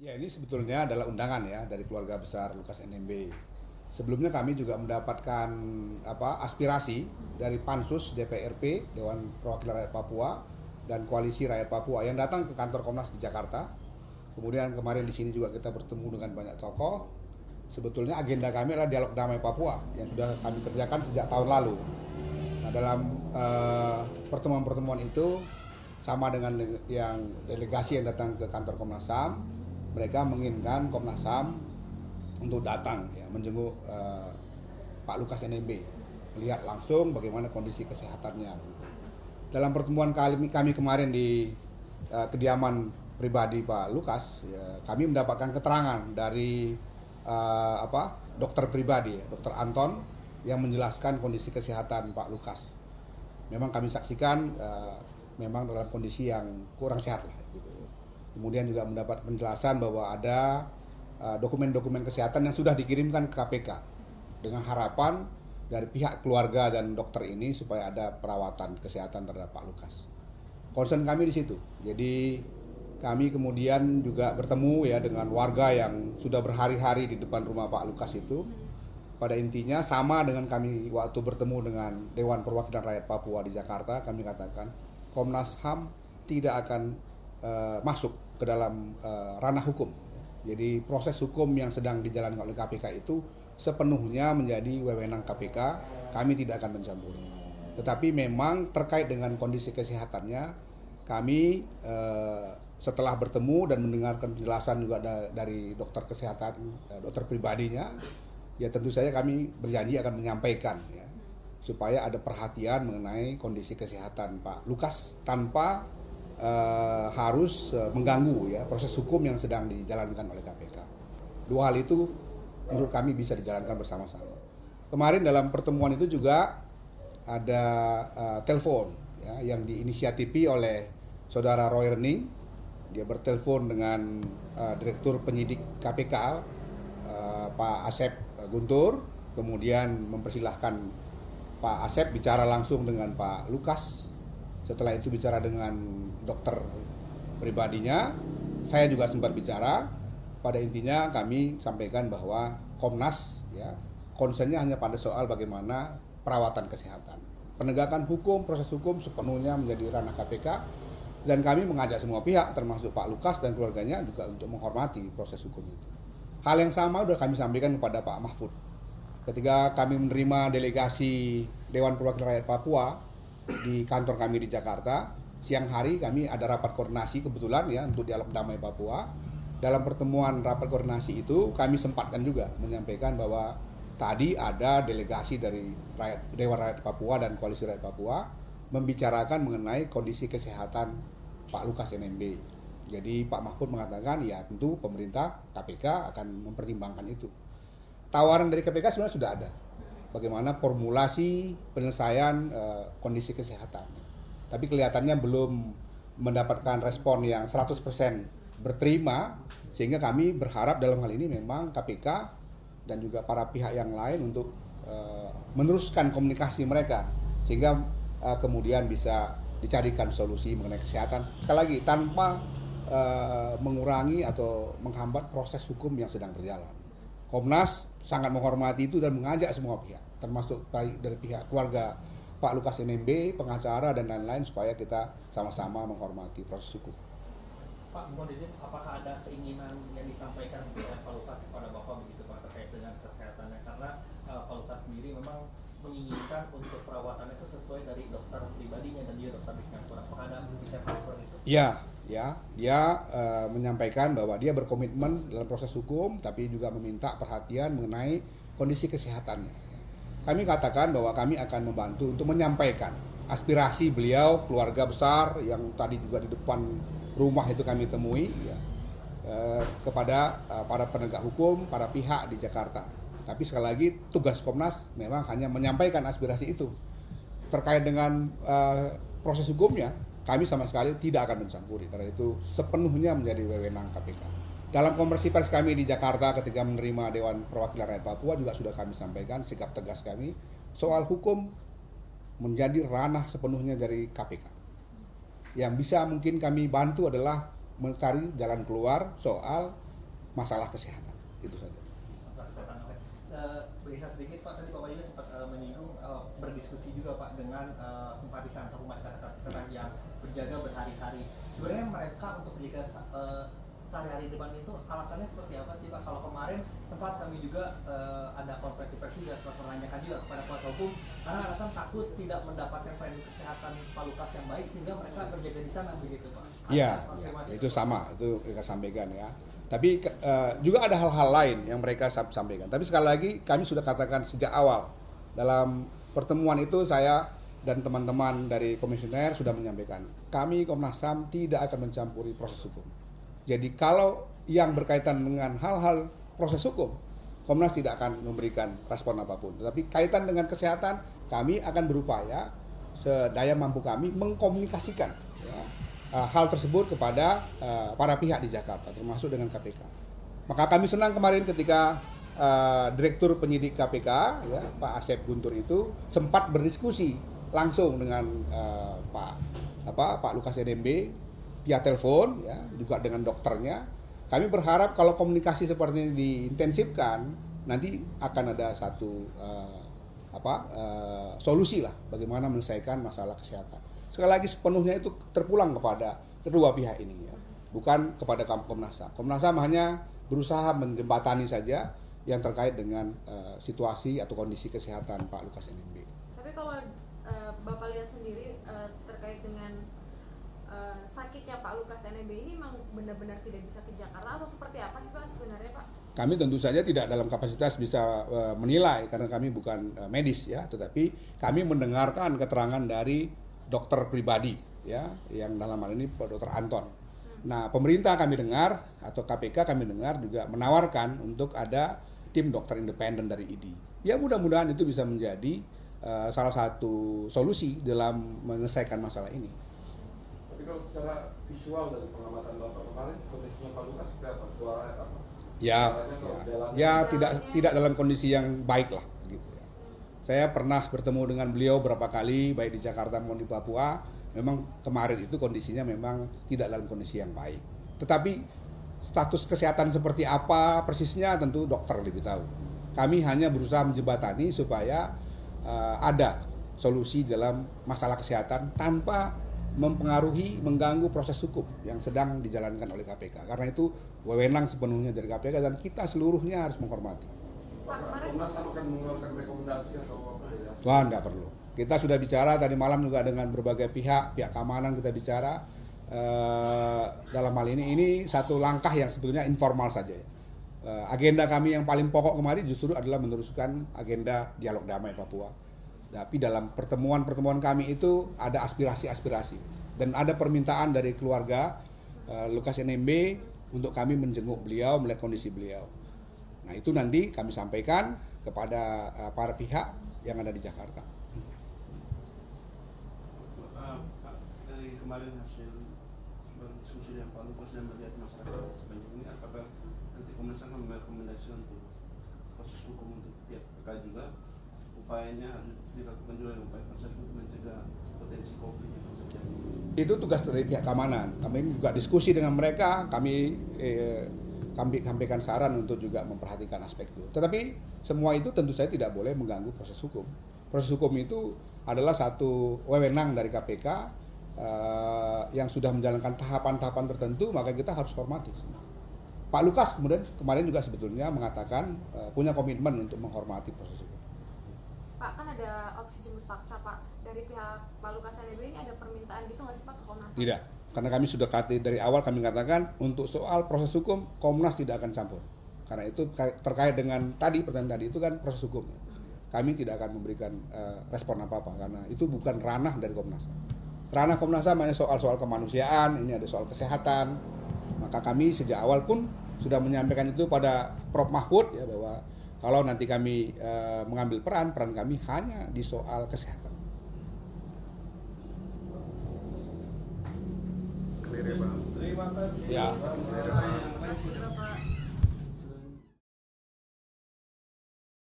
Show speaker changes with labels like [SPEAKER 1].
[SPEAKER 1] Ya, ini sebetulnya adalah undangan ya dari keluarga besar Lukas NMB. Sebelumnya kami juga mendapatkan aspirasi dari Pansus DPRP Dewan Perwakilan Rakyat Papua dan Koalisi Rakyat Papua yang datang ke kantor Komnas di Jakarta. Kemudian kemarin di sini juga kita bertemu dengan banyak tokoh. Sebetulnya agenda kami adalah dialog damai Papua yang sudah kami kerjakan sejak tahun lalu. Nah, dalam pertemuan-pertemuan itu sama dengan yang delegasi yang datang ke kantor Komnas HAM, mereka menginginkan Komnas HAM untuk datang ya, menjenguk Pak Lukas NMB, melihat langsung bagaimana kondisi kesehatannya. Dalam pertemuan kami kemarin di kediaman pribadi Pak Lukas, ya, kami mendapatkan keterangan dari dokter pribadi, dokter Anton, yang menjelaskan kondisi kesehatan Pak Lukas. Memang kami saksikan memang dalam kondisi yang kurang sehat lah. Gitu. Kemudian juga mendapat penjelasan bahwa ada dokumen-dokumen kesehatan yang sudah dikirimkan ke KPK dengan harapan dari pihak keluarga dan dokter ini supaya ada perawatan kesehatan terhadap Pak Lukas. Concern kami di situ. Jadi kami kemudian juga bertemu ya dengan warga yang sudah berhari-hari di depan rumah Pak Lukas itu. Pada intinya sama dengan kami waktu bertemu dengan Dewan Perwakilan Rakyat Papua di Jakarta, kami katakan Komnas HAM tidak akan masuk ke dalam ranah hukum. Jadi proses hukum yang sedang dijalankan oleh KPK itu sepenuhnya menjadi wewenang KPK, kami tidak akan mencampuri. Tetapi memang terkait dengan kondisi kesehatannya, kami setelah bertemu dan mendengarkan penjelasan juga dari dokter kesehatan, dokter pribadinya, ya tentu saja kami berjanji akan menyampaikan ya, supaya ada perhatian mengenai kondisi kesehatan Pak Lukas tanpa harus mengganggu ya proses hukum yang sedang dijalankan oleh KPK. Dua hal itu menurut kami bisa dijalankan bersama-sama. Kemarin dalam pertemuan itu juga ada telepon ya, yang diinisiatifi oleh saudara Roy Rening. Dia bertelepon dengan Direktur Penyidik KPK Pak Asep Guntur, kemudian mempersilahkan Pak Asep bicara langsung dengan Pak Lukas. Setelah itu bicara dengan dokter pribadinya, saya juga sempat bicara. Pada intinya kami sampaikan bahwa Komnas ya concernnya hanya pada soal bagaimana perawatan kesehatan. Penegakan hukum, proses hukum sepenuhnya menjadi ranah KPK, dan kami mengajak semua pihak termasuk Pak Lukas dan keluarganya juga untuk menghormati proses hukum itu. Hal yang sama sudah kami sampaikan kepada Pak Mahfud. Ketika kami menerima delegasi Dewan Perwakilan Rakyat Papua di kantor kami di Jakarta, siang hari kami ada rapat koordinasi kebetulan ya untuk dialog damai Papua. Dalam pertemuan rapat koordinasi itu kami sempatkan juga menyampaikan bahwa tadi ada delegasi dari Dewan Rakyat Papua dan Koalisi Rakyat Papua membicarakan mengenai kondisi kesehatan Pak Lukas NMB. Jadi Pak Mahfud mengatakan ya tentu pemerintah KPK akan mempertimbangkan itu. Tawaran dari KPK sebenarnya sudah ada. Bagaimana formulasi penyelesaian kondisi kesehatan. Tapi kelihatannya belum mendapatkan respon yang 100% berterima, sehingga kami berharap dalam hal ini memang KPK dan juga para pihak yang lain untuk meneruskan komunikasi mereka sehingga kemudian bisa dicarikan solusi mengenai kesehatan, sekali lagi tanpa mengurangi atau menghambat proses hukum yang sedang berjalan. Komnas sangat menghormati itu dan mengajak semua pihak, termasuk baik dari pihak keluarga Pak Lukas NMB, pengacara dan lain-lain, supaya kita sama-sama menghormati proses hukum.
[SPEAKER 2] Pak, mohon izin, apakah ada keinginan yang disampaikan oleh Pak Lukas kepada Bapak begitu Pak terkait dengan kesehatannya? Karena Pak Lukas sendiri memang menginginkan untuk perawatannya itu sesuai dari dokter pribadinya dan dia dokter di Singapura. Apakah ada bicara seperti itu?
[SPEAKER 1] Ya, dia menyampaikan bahwa dia berkomitmen dalam proses hukum, tapi juga meminta perhatian mengenai kondisi kesehatannya. Kami katakan bahwa kami akan membantu untuk menyampaikan aspirasi beliau, keluarga besar yang tadi juga di depan rumah itu kami temui ya, kepada para penegak hukum, para pihak di Jakarta. Tapi sekali lagi tugas Komnas memang hanya menyampaikan aspirasi itu. Terkait dengan proses hukumnya, kami sama sekali tidak akan mencampuri, karena itu sepenuhnya menjadi wewenang KPK. Dalam konversi pers kami di Jakarta ketika menerima Dewan Perwakilan Rakyat Papua juga sudah kami sampaikan sikap tegas kami soal hukum menjadi ranah sepenuhnya dari KPK. Yang bisa mungkin kami bantu adalah mencari jalan keluar soal masalah kesehatan. Itu saja.
[SPEAKER 2] Masalah kesehatan. Oke. Bisa sedikit Pak, tadi Bapak juga sempat menyinggung berdiskusi juga Pak dengan simpatisan atau masyarakat kesehatan yang berjaga berhari-hari. Sebenarnya mereka untuk menjaga sehari-hari depan itu alasannya seperti apa sih Pak? Kalau kemarin sempat kami juga ada konferensi pers juga setelah menanyakan juga kepada kuasa hukum karena alasan takut tidak mendapatkan pelayanan kesehatan Pak Lukas yang baik sehingga mereka berjaga di sana begitu Pak.
[SPEAKER 1] Iya, itu sama, itu mereka sampaikan ya. Tapi juga ada hal-hal lain yang mereka sampaikan. Tapi sekali lagi kami sudah katakan sejak awal dalam pertemuan itu saya dan teman-teman dari komisioner sudah menyampaikan kami Komnas HAM tidak akan mencampuri proses hukum. Jadi kalau yang berkaitan dengan hal-hal proses hukum, Komnas tidak akan memberikan respon apapun. Tetapi kaitan dengan kesehatan, kami akan berupaya sedaya mampu kami mengkomunikasikan ya, hal tersebut kepada para pihak di Jakarta, termasuk dengan KPK. Maka kami senang kemarin ketika Direktur Penyidik KPK, ya, Pak Asep Guntur itu sempat berdiskusi langsung dengan Pak Lukas NMB via telepon, ya, juga dengan dokternya. Kami berharap kalau komunikasi seperti ini diintensifkan, nanti akan ada satu solusi lah bagaimana menyelesaikan masalah kesehatan. Sekali lagi sepenuhnya itu terpulang kepada kedua pihak ini ya, bukan kepada Komnas HAM. Komnas HAM hanya berusaha menjembatani saja yang terkait dengan situasi atau kondisi kesehatan Pak Lukas NMB.
[SPEAKER 3] Tapi kalau Bapak lihat sendiri terkait dengan sakitnya Pak Lukas NMB ini memang benar-benar tidak bisa ke Jakarta atau seperti apa sih Pak sebenarnya Pak?
[SPEAKER 1] Kami tentu saja tidak dalam kapasitas bisa menilai karena kami bukan medis ya, tetapi kami mendengarkan keterangan dari dokter pribadi ya, yang dalam hal ini Pak Dr. Anton. Nah, pemerintah kami dengar atau KPK kami dengar juga menawarkan untuk ada tim dokter independen dari ID. Ya mudah-mudahan itu bisa menjadi salah satu solusi dalam menyelesaikan masalah ini.
[SPEAKER 4] Tapi kalau secara visual dari pengamatan Bapak kemarin, kondisinya Pak Lukas seperti apa? Suaranya apa?
[SPEAKER 1] Ya tidak dalam kondisi yang baik lah gitu ya. Saya pernah bertemu dengan beliau berapa kali baik di Jakarta maupun di Papua. Memang kemarin itu kondisinya memang tidak dalam kondisi yang baik. Tetapi status kesehatan seperti apa persisnya tentu dokter lebih tahu. Kami hanya berusaha menjembatani supaya ada solusi dalam masalah kesehatan tanpa mempengaruhi, mengganggu proses hukum yang sedang dijalankan oleh KPK. Karena itu wewenang sepenuhnya dari KPK dan kita seluruhnya harus menghormati.
[SPEAKER 4] Komnas akan mengeluarkan rekomendasi atau apa?
[SPEAKER 1] Wah, enggak perlu. Kita sudah bicara tadi malam juga dengan berbagai pihak keamanan kita bicara. Dalam hal ini satu langkah yang sebetulnya informal saja ya. Agenda kami yang paling pokok kemarin justru adalah meneruskan agenda dialog damai Papua. Tapi dalam pertemuan kami itu ada aspirasi-aspirasi dan ada permintaan dari keluarga Lukas NMB untuk kami menjenguk beliau, melihat kondisi beliau. Nah itu nanti kami sampaikan kepada para pihak yang ada di Jakarta.
[SPEAKER 5] Dari kemarin hasil berdiskusi dengan Pak Lukas dan melihat masyarakat sebanyak ini, apakah nanti Komnas akan merekomendasi untuk proses hukum untuk pihak terkait juga? Upayanya harus dilakukan juga upaya proses untuk mencegah potensi konflik yang terjadi.
[SPEAKER 1] Itu tugas dari pihak keamanan. Kami juga diskusi dengan mereka, kami sampaikan saran untuk juga memperhatikan aspek itu. Tetapi semua itu tentu saja tidak boleh mengganggu proses hukum. Proses hukum itu adalah satu wewenang dari KPK yang sudah menjalankan tahapan-tahapan tertentu, maka kita harus hormati. Pak Lukas kemudian kemarin juga sebetulnya mengatakan punya komitmen untuk menghormati proses hukum.
[SPEAKER 3] Pak, kan ada opsi jemput paksa Pak dari pihak Pak Lukas NMB ini, ada permintaan gitu nggak sih Pak ke Komnas?
[SPEAKER 1] Tidak, karena kami sudah dari awal kami katakan untuk soal proses hukum Komnas tidak akan campur. Karena itu terkait dengan pertanyaan tadi itu kan proses hukum. Kami tidak akan memberikan respon apa-apa karena itu bukan ranah dari Komnas HAM. Ranah Komnas HAM hanya soal-soal kemanusiaan, ini ada soal kesehatan. Maka kami sejak awal pun sudah menyampaikan itu pada Prof Mahfud ya, bahwa kalau nanti kami mengambil peran kami hanya di soal kesehatan.
[SPEAKER 5] Terima kasih.
[SPEAKER 1] Ya.
[SPEAKER 3] Terima kasih Bapak.